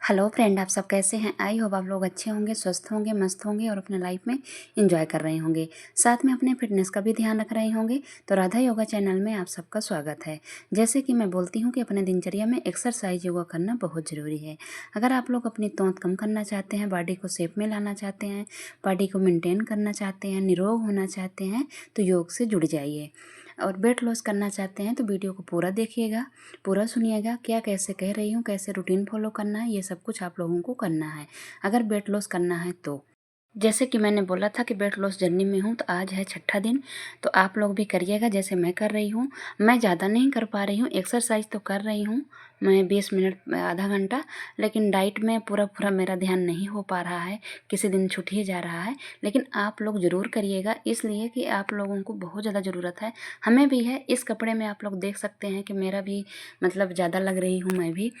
Hello friend, आप सब कैसे हैं? आई होप आप लोग अच्छे होंगे, स्वस्थ होंगे, मस्त होंगे और अपने लाइफ में एंजॉय कर रहे होंगे। साथ में अपने फिटनेस का भी ध्यान रख रहे होंगे। तो राधा योगा चैनल में आप सबका स्वागत है। जैसे कि मैं बोलती हूँ कि अपने दिनचर्या में एक्सरसाइज योगा करना बहुत ज़रूरी है। अगर आप लोग अपनी तौंत कम करना चाहते हैं, बॉडी को शेप में लाना चाहते हैं, बॉडी को मेनटेन करना चाहते हैं, निरोग होना चाहते हैं, तो योग से जुड़ जाइए। और वेट लॉस करना चाहते हैं तो वीडियो को पूरा देखिएगा, पूरा सुनिएगा। क्या कैसे कह रही हूँ, कैसे रूटीन फॉलो करना है, ये सब कुछ आप लोगों को करना है अगर वेट लॉस करना है तो। जैसे कि मैंने बोला था कि वेट लॉस जर्नी में हूँ, तो आज है छठा दिन। तो आप लोग भी करिएगा जैसे मैं कर रही हूँ। मैं ज़्यादा नहीं कर पा रही हूँ, एक्सरसाइज तो कर रही हूँ मैं 20 मिनट आधा घंटा, लेकिन डाइट में पूरा पूरा मेरा ध्यान नहीं हो पा रहा है, किसी दिन छूट ही जा रहा है। लेकिन आप लोग ज़रूर करिएगा, इसलिए कि आप लोगों को बहुत ज़्यादा ज़रूरत है, हमें भी है। इस कपड़े में आप लोग देख सकते हैं कि मेरा भी मतलब ज़्यादा लग रही हूँ मैं भी।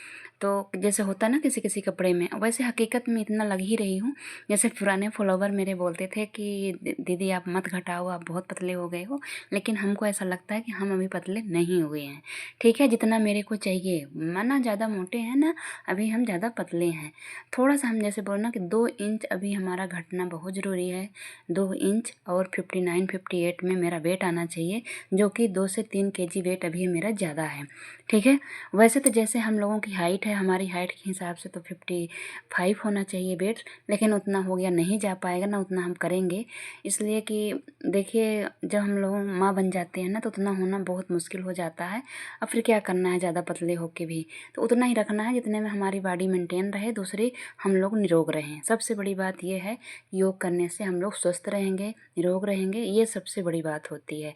तो जैसे होता ना किसी किसी कपड़े में, वैसे हकीकत में इतना लग ही रही हूँ। जैसे पुराने फॉलोवर मेरे बोलते थे कि दीदी आप मत घटाओ, आप बहुत पतले हो गए हो। लेकिन हमको ऐसा लगता है कि हम अभी पतले नहीं हुए हैं। ठीक है, जितना मेरे को चाहिए, ना ज़्यादा मोटे हैं ना अभी हम ज़्यादा पतले हैं। थोड़ा सा हम जैसे बोलना कि 2 इंच अभी हमारा घटना बहुत ज़रूरी है। 2 इंच और 59-58 में मेरा वेट आना चाहिए, जो कि 2 से 3 kg वेट अभी मेरा ज़्यादा है। ठीक है, वैसे तो जैसे हम लोगों की हाइट है, हमारी हाइट के हिसाब से तो 55 होना चाहिए वेट, लेकिन उतना हो गया नहीं जा पाएगा ना, उतना हम करेंगे। इसलिए कि देखिए, जब हम लोग माँ बन जाते हैं ना तो उतना होना बहुत मुश्किल हो जाता है। अब फिर क्या करना है, ज़्यादा पतले होके भी तो उतना ही रखना है जितने में हमारी बॉडी मेंटेन रहे, दूसरी हम लोग निरोग रहें। सबसे बड़ी बात यह है, योग करने से हम लोग स्वस्थ रहेंगे, निरोग रहेंगे, ये सबसे बड़ी बात होती है।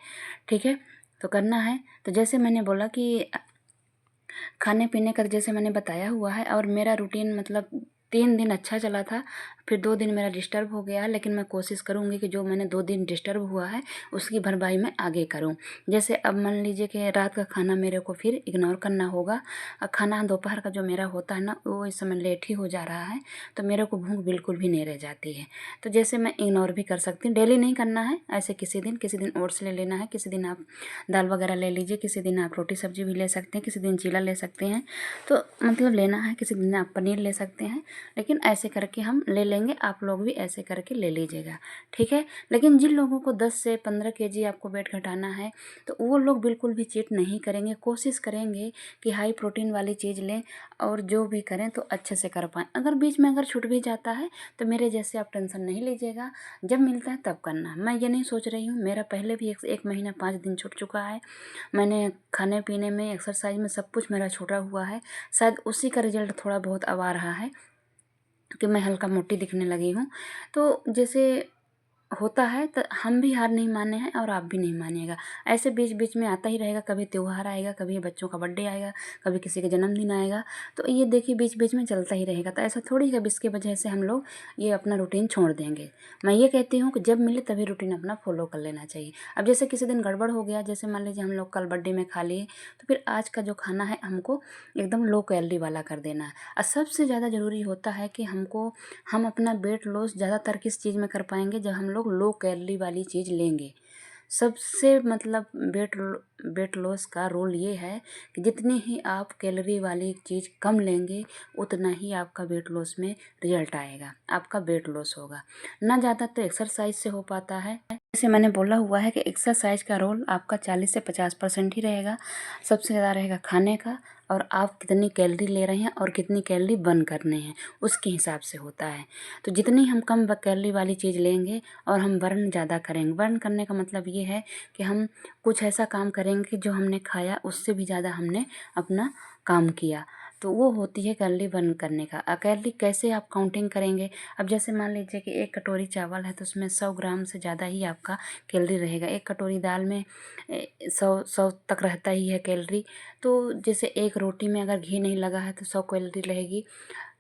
ठीक है, तो करना है। तो जैसे मैंने बोला कि खाने पीने का जैसे मैंने बताया हुआ है, और मेरा रूटीन मतलब 3 दिन अच्छा चला था, फिर 2 दिन मेरा डिस्टर्ब हो गया। लेकिन मैं कोशिश करूँगी कि जो मैंने 2 दिन डिस्टर्ब हुआ है उसकी भरपाई मैं आगे करूँ। जैसे अब मान लीजिए कि रात का खाना मेरे को फिर इग्नोर करना होगा। खाना दोपहर का जो मेरा होता है ना, वो इस समय लेट ही हो जा रहा है, तो मेरे को भूख बिल्कुल भी नहीं रह जाती है। तो जैसे मैं इग्नोर भी कर सकती हूँ, डेली नहीं करना है, ऐसे किसी दिन ओट्स ले लेना है, किसी दिन आप दाल वगैरह ले लीजिए, किसी दिन आप रोटी सब्जी भी ले सकते हैं, किसी दिन चीला ले सकते हैं। तो मतलब लेना है, किसी दिन आप पनीर ले सकते हैं। लेकिन ऐसे करके हम ले लेंगे, आप लोग भी ऐसे करके ले लीजिएगा। ठीक है, लेकिन जिन लोगों को 10 से 15 kg आपको वेट घटाना है, तो वो लोग बिल्कुल भी चीट नहीं करेंगे, कोशिश करेंगे कि हाई प्रोटीन वाली चीज़ लें, और जो भी करें तो अच्छे से कर पाएँ। अगर बीच में अगर छूट भी जाता है तो मेरे जैसे आप टेंशन नहीं लीजिएगा, जब मिलता है तब करना। मैं ये नहीं सोच रही हूँ, मेरा पहले भी एक महीना 5 दिन छूट चुका है। मैंने खाने पीने में, एक्सरसाइज में सब कुछ मेरा छूटा हुआ है। शायद उसी का रिजल्ट थोड़ा बहुत अब आ रहा है कि मैं हल्का मोटी दिखने लगी हूँ। तो जैसे होता है, तो हम भी हार नहीं माने हैं और आप भी नहीं मानिएगा। ऐसे बीच बीच में आता ही रहेगा, कभी त्यौहार आएगा, कभी बच्चों का बर्थडे आएगा, कभी किसी का जन्मदिन आएगा, तो ये देखिए बीच बीच में चलता ही रहेगा। तो ऐसा थोड़ी है इसकी वजह से हम लोग ये अपना रूटीन छोड़ देंगे। मैं ये कहती हूँ कि जब मिले तभी रूटीन अपना फॉलो कर लेना चाहिए। अब जैसे किसी दिन गड़बड़ हो गया, जैसे मान लीजिए हम लोग कल बर्थडे में खा लिए, तो फिर आज का जो खाना है हमको एकदम लो कैलोरी वाला कर देना है। और सबसे ज़्यादा ज़रूरी होता है कि हम अपना वेट लॉस ज़्यादातर किस चीज़ में कर पाएंगे, जब हम लोग लो कैलोरी वाली चीज़ लेंगे। सबसे मतलब वेट लॉस का रूल ये है कि जितनी ही आप कैलोरी वाली चीज़ कम लेंगे, उतना ही आपका वेट लॉस में रिजल्ट आएगा, आपका वेट लॉस होगा। ना ज़्यादा तो एक्सरसाइज से हो पाता है। जैसे मैंने बोला हुआ है कि एक्सरसाइज का रोल आपका 40 से 50% ही रहेगा। सबसे ज़्यादा रहेगा खाने का, और आप कितनी कैलोरी ले रहे हैं और कितनी कैलोरी बर्न करने हैं, उसके हिसाब से होता है। तो जितनी हम कम कैलोरी वाली चीज़ लेंगे और हम बर्न ज़्यादा करेंगे। बर्न करने का मतलब ये है कि हम कुछ ऐसा काम करेंगे कि जो हमने खाया उससे भी ज़्यादा हमने अपना काम किया, तो वो होती है कैलोरी बर्न करने का। कैलोरी कैसे आप काउंटिंग करेंगे? अब जैसे मान लीजिए कि 1 कटोरी चावल है, तो उसमें 100 ग्राम से ज़्यादा ही आपका कैलोरी रहेगा। 1 कटोरी दाल में 100 तक रहता ही है कैलोरी। तो जैसे एक रोटी में अगर घी नहीं लगा है तो 100 कैलोरी रहेगी।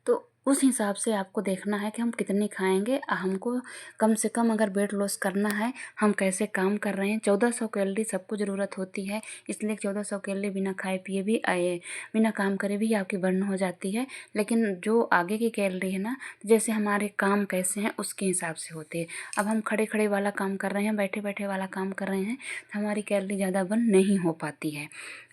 तो उस हिसाब से आपको देखना है कि हम कितनी खाएंगे। हमको कम से कम अगर वेट लॉस करना है, हम कैसे काम कर रहे हैं। 1400 कैलोरी सबको ज़रूरत होती है, इसलिए 1400 कैलोरी बिना खाए पिए भी आए, बिना काम करे भी आपकी बर्न हो जाती है। लेकिन जो आगे की कैलोरी है ना, जैसे हमारे काम कैसे हैं उसके हिसाब से होते हैं। अब हम खड़े खड़े वाला काम कर रहे हैं, बैठे बैठे वाला काम कर रहे हैं, तो हमारी कैलोरी ज़्यादा बर्न नहीं हो पाती है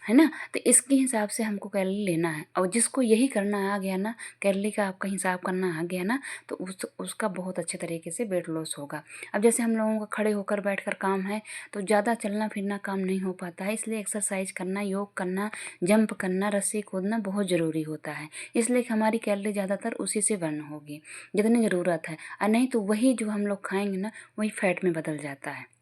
है ना। तो इसके हिसाब से हमको कैलोरी लेना है, और जिसको यही करना आ गया ना, कैलोरी का आपका हिसाब करना आ गया ना, तो उसका बहुत अच्छे तरीके से वेट लॉस होगा। अब जैसे हम लोगों का खड़े होकर बैठकर काम है, तो ज़्यादा चलना फिरना काम नहीं हो पाता है, इसलिए एक्सरसाइज करना, योग करना, जंप करना, रस्सी कूदना बहुत ज़रूरी होता है। इसलिए कि हमारी कैलोरी ज़्यादातर उसी से बर्न होगी जितनी ज़रूरत है, और नहीं तो वही जो हम लोग खाएंगे ना, वही फैट में बदल जाता है।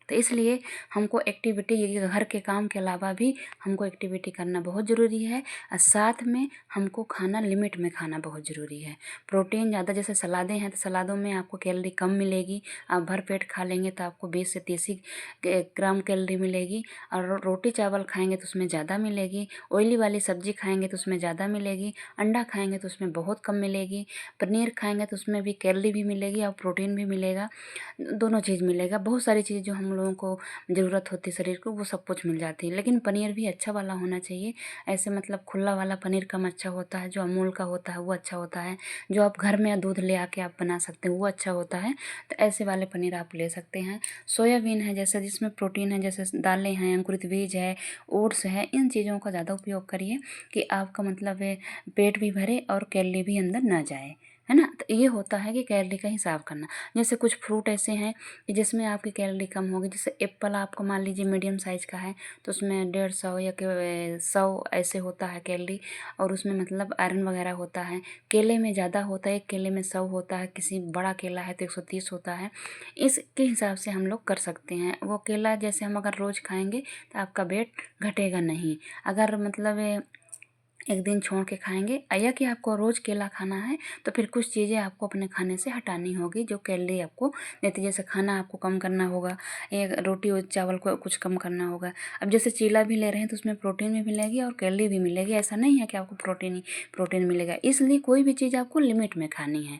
तो इसलिए हमको एक्टिविटी, ये घर के काम के अलावा भी हमको एक्टिविटी करना बहुत ज़रूरी है, और साथ में हमको खाना लिमिट में खाना बहुत ज़रूरी है। प्रोटीन ज़्यादा, जैसे सलादें हैं तो सलादों में आपको कैलोरी कम मिलेगी, आप भर पेट खा लेंगे तो आपको 20 से 30 ग्राम कैलोरी मिलेगी, और रोटी चावल खाएंगे तो उसमें ज़्यादा मिलेगी, ऑयली वाली सब्जी खाएंगे तो उसमें ज़्यादा मिलेगी, अंडा खाएंगे तो उसमें बहुत कम मिलेगी, पनीर खाएंगे तो उसमें भी कैलोरी भी मिलेगी और प्रोटीन भी मिलेगा, दोनों चीज़ मिलेगा। बहुत सारी चीज़ें जो हम लोगों को ज़रूरत होती है शरीर को, वो सब कुछ मिल जाती है। लेकिन पनीर भी अच्छा वाला होना चाहिए, ऐसे मतलब खुला वाला पनीर कम अच्छा होता है, जो अमूल का होता है वो अच्छा होता है, जो आप घर में दूध ले आके आप बना सकते हैं वो अच्छा होता है। तो ऐसे वाले पनीर आप ले सकते हैं। सोयाबीन है जैसे, जिसमें प्रोटीन है, जैसे दालें हैं, अंकुरित बीज है, ओट्स है, इन चीज़ों का ज़्यादा उपयोग करिए कि आपका मतलब पेट भी भरे और कैलोरी भी अंदर ना जाए, है ना। तो ये होता है कि कैलोरी का हिसाब करना। जैसे कुछ फ्रूट ऐसे हैं कि जिसमें आपकी कैलोरी कम होगी, जैसे एप्पल आपको मान लीजिए मीडियम साइज़ का है, तो उसमें 150 या 100 ऐसे होता है कैलोरी, और उसमें मतलब आयरन वगैरह होता है। केले में ज़्यादा होता है, एक केले में 100 होता है, किसी बड़ा केला है तो 130 होता है। इसके हिसाब से हम लोग कर सकते हैं। वो केला जैसे हम अगर रोज़ खाएंगे तो आपका वेट घटेगा नहीं। अगर मतलब एक दिन छोड़ के खाएंगे, या कि आपको रोज़ केला खाना है, तो फिर कुछ चीज़ें आपको अपने खाने से हटानी होगी जो कैलोरी आपको देती है। जैसे खाना आपको कम करना होगा, एक रोटी और चावल को कुछ कम करना होगा। अब जैसे चीला भी ले रहे हैं तो उसमें प्रोटीन भी मिलेगी और कैलोरी भी मिलेगी, ऐसा नहीं है कि आपको प्रोटीन ही प्रोटीन मिलेगा। इसलिए कोई भी चीज़ आपको लिमिट में खानी है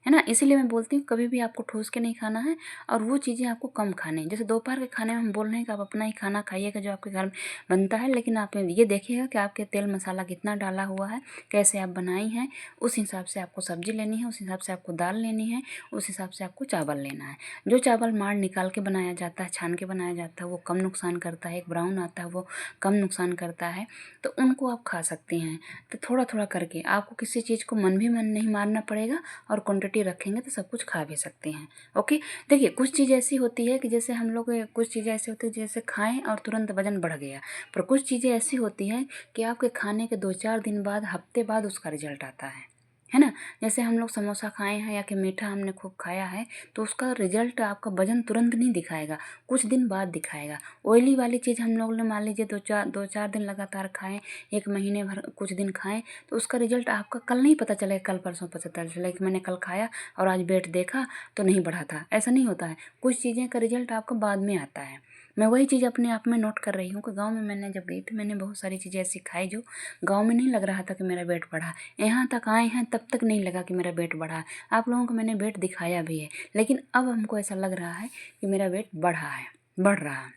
ना। इसीलिए मैं बोलती हूँ कभी भी आपको ठूस के नहीं खाना है, और वो चीज़ें आपको कम खानी है। जैसे दोपहर के खाने में हम बोल रहे हैं कि आप अपना ही खाना खाइएगा जो आपके घर में बनता है, लेकिन आप ये देखिएगा कि आपके तेल मसाला कितना डाला हुआ है, कैसे आप बनाई हैं, उस हिसाब से आपको सब्जी लेनी है, उस हिसाब से आपको दाल लेनी है, उस हिसाब से आपको चावल लेना है। जो चावल माड़ निकाल के बनाया जाता है, छान के बनाया जाता है, वो कम नुकसान करता है। एक ब्राउन आता है वो कम नुकसान करता है, तो उनको आप खा सकते हैं। तो थोड़ा थोड़ा करके आपको किसी चीज़ को मन भी मन नहीं मारना पड़ेगा, और क्वांटिटी रखेंगे तो सब कुछ खा भी सकते हैं। ओके, देखिए कुछ चीज़ ऐसी होती है कि जैसे हम लोग, कुछ चीज़ें ऐसी होती है जैसे खाएं और तुरंत वजन बढ़ गया, पर कुछ चीज़ें ऐसी होती हैं कि आपके खाने के 2-4 दिन बाद, हफ्ते बाद उसका रिजल्ट आता है ना। जैसे हम लोग समोसा खाए हैं या कि मीठा हमने खूब खाया है, तो उसका रिजल्ट आपका वजन तुरंत नहीं दिखाएगा, कुछ दिन बाद दिखाएगा। ऑयली वाली चीज़ हम लोग ने मान लीजिए 2-4 दिन लगातार खाएं, एक महीने भर कुछ दिन खाएं, तो उसका रिजल्ट आपका कल नहीं पता चलेगा, कल परसों पता चलेगा कि मैंने कल खाया और आज वेट देखा तो नहीं बढ़ा था। ऐसा नहीं होता है, कुछ चीज़ें का रिजल्ट आपका बाद में आता है। मैं वही चीज़ अपने आप में नोट कर रही हूँ कि गाँव में मैंने जब गई थी, मैंने बहुत सारी चीज़ें ऐसी खाई जो गाँव में नहीं लग रहा था कि मेरा वेट बढ़ा। यहाँ तक आए हैं तब तक नहीं लगा कि मेरा वेट बढ़ा। आप लोगों को मैंने वेट दिखाया भी है, लेकिन अब हमको ऐसा लग रहा है कि मेरा वेट बढ़ा है, बढ़ रहा है।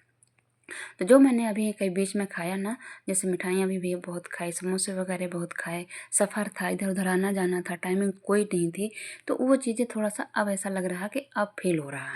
तो जो मैंने अभी कई बीच में खाया ना, जैसे मिठाइयाँ भी बहुत खाई, समोसे वगैरह बहुत खाए, सफ़र था, इधर उधर आना जाना था, टाइमिंग कोई नहीं थी, तो वो चीज़ें थोड़ा सा अब ऐसा लग रहा है कि अब फील हो रहा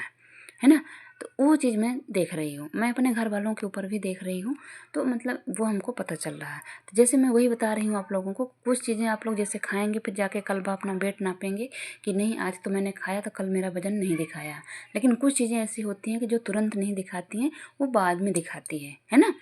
है ना। तो वो चीज़ मैं देख रही हूँ, मैं अपने घर वालों के ऊपर भी देख रही हूँ, तो मतलब वो हमको पता चल रहा है। तो जैसे मैं वही बता रही हूँ आप लोगों को, कुछ चीज़ें आप लोग जैसे खाएंगे, फिर जाके कल अपना वेट नापेंगे कि नहीं आज तो मैंने खाया तो कल मेरा वजन नहीं दिखाया। लेकिन कुछ चीज़ें ऐसी होती हैं कि जो तुरंत नहीं दिखाती हैं, वो बाद में दिखाती है ना।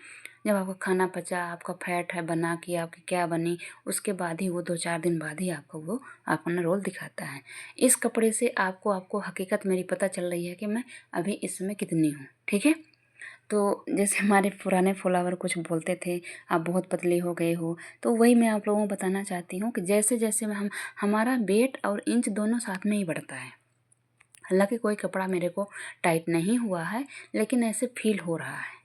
जब आपका खाना पचा, आपका फैट है बना कि आपकी क्या बनी, उसके बाद ही वो 2-4 दिन बाद ही आपको वो अपना रोल दिखाता है। इस कपड़े से आपको हकीकत मेरी पता चल रही है कि मैं अभी इस समय कितनी हूँ, ठीक है। तो जैसे हमारे पुराने फॉलोवर कुछ बोलते थे, आप बहुत पतली हो गए हो, तो वही मैं आप लोगों को बताना चाहती हूँ कि जैसे जैसे हमारा वेट और इंच दोनों साथ में ही बढ़ता है। हालांकि कोई कपड़ा मेरे को टाइट नहीं हुआ है, लेकिन ऐसे फील हो रहा है।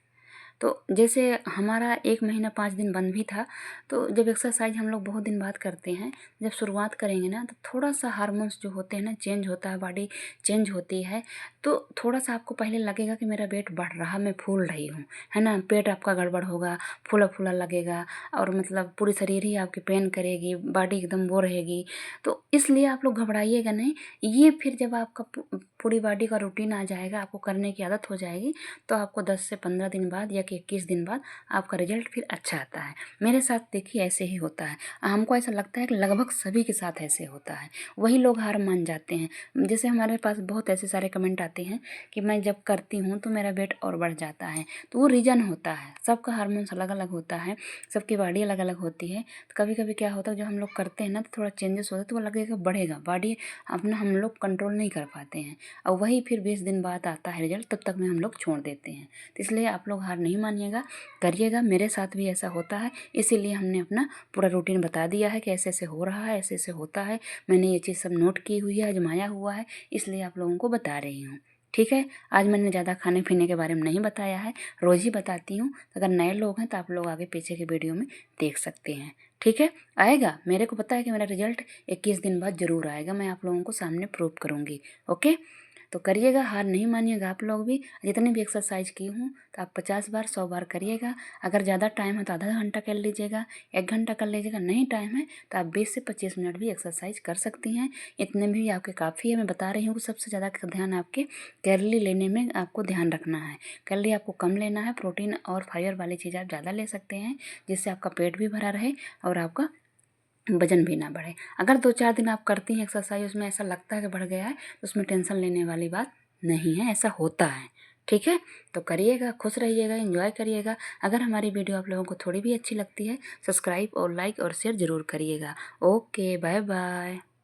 तो जैसे हमारा 1 महीना 5 दिन बंद भी था, तो जब एक्सरसाइज हम लोग बहुत दिन बाद करते हैं, जब शुरुआत करेंगे ना, तो थोड़ा सा हार्मोन्स जो होते हैं ना चेंज होता है, बॉडी चेंज होती है, तो थोड़ा सा आपको पहले लगेगा कि मेरा वेट बढ़ रहा, मैं फूल रही हूँ, है ना। पेट आपका गड़बड़ होगा, फूला फूला लगेगा, और मतलब पूरी शरीर ही आपकी पेन करेगी, बॉडी एकदम वो रहेगी। तो इसलिए आप लोग घबराइएगा नहीं। ये फिर जब आपका पूरी बॉडी का रूटीन आ जाएगा, आपको करने की आदत हो जाएगी, तो आपको 10 से 15 दिन बाद या कि 21 दिन बाद आपका रिजल्ट फिर अच्छा आता है। मेरे साथ देखिए ऐसे ही होता है। हमको ऐसा लगता है कि लगभग सभी के साथ ऐसे होता है। वही लोग हार मान जाते हैं। जैसे हमारे पास बहुत ऐसे सारे कमेंट आते हैं कि मैं जब करती हूँ तो मेरा वेट और बढ़ जाता है। तो वो रीज़न होता है, सबका हार्मोन्स अलग अलग होता है, सबकी बॉडी अलग अलग होती है। तो कभी कभी क्या होता है, जब हम लोग करते हैं ना तो थोड़ा चेंजेस होता है, तो वो लगेगा बढ़ेगा, बॉडी अपना हम लोग कंट्रोल नहीं कर पाते हैं, और वही फिर 20 दिन बाद आता है रिजल्ट, तब तक में हम लोग छोड़ देते हैं। तो इसलिए आप लोग हार नहीं मानिएगा, करिएगा। मेरे साथ भी ऐसा होता है, इसीलिए हमने अपना पूरा रूटीन बता दिया है कि ऐसे ऐसे हो रहा है, ऐसे ऐसे होता है। मैंने ये चीज़ सब नोट की हुई है, आजमाया हुआ है, इसलिए आप लोगों को बता रही हूँ। ठीक है, आज मैंने ज़्यादा खाने पीने के बारे में नहीं बताया है, रोज़ ही बताती हूँ। अगर नए लोग हैं तो आप लोग आगे पीछे के वीडियो में देख सकते हैं। ठीक है, आएगा, मेरे को पता है कि मेरा रिजल्ट 21 दिन बाद ज़रूर आएगा, मैं आप लोगों को सामने प्रूव करूँगी। ओके, तो करिएगा, हार नहीं मानिएगा आप लोग भी। जितनी भी एक्सरसाइज की हूँ तो आप 50 बार 100 बार करिएगा। अगर ज़्यादा टाइम है तो आधा घंटा कर लीजिएगा, 1 घंटा कर लीजिएगा। नहीं टाइम है तो आप 20 से 25 मिनट भी एक्सरसाइज कर सकती हैं। इतने में भी आपके काफ़ी है। मैं बता रही हूँ कि सबसे ज़्यादा ध्यान आपके कैलोरी लेने में आपको ध्यान रखना है। कैलोरी आपको कम लेना है, प्रोटीन और फाइबर वाली चीज़ आप ज़्यादा ले सकते हैं, जिससे आपका पेट भी भरा रहे और आपका वजन भी ना बढ़े। अगर 2-4 दिन आप करती हैं एक्सरसाइज, उसमें ऐसा लगता है कि बढ़ गया है, तो उसमें टेंशन लेने वाली बात नहीं है, ऐसा होता है। ठीक है, तो करिएगा, खुश रहिएगा, एंजॉय करिएगा। अगर हमारी वीडियो आप लोगों को थोड़ी भी अच्छी लगती है, सब्सक्राइब और लाइक और शेयर ज़रूर करिएगा। Okay, bye bye.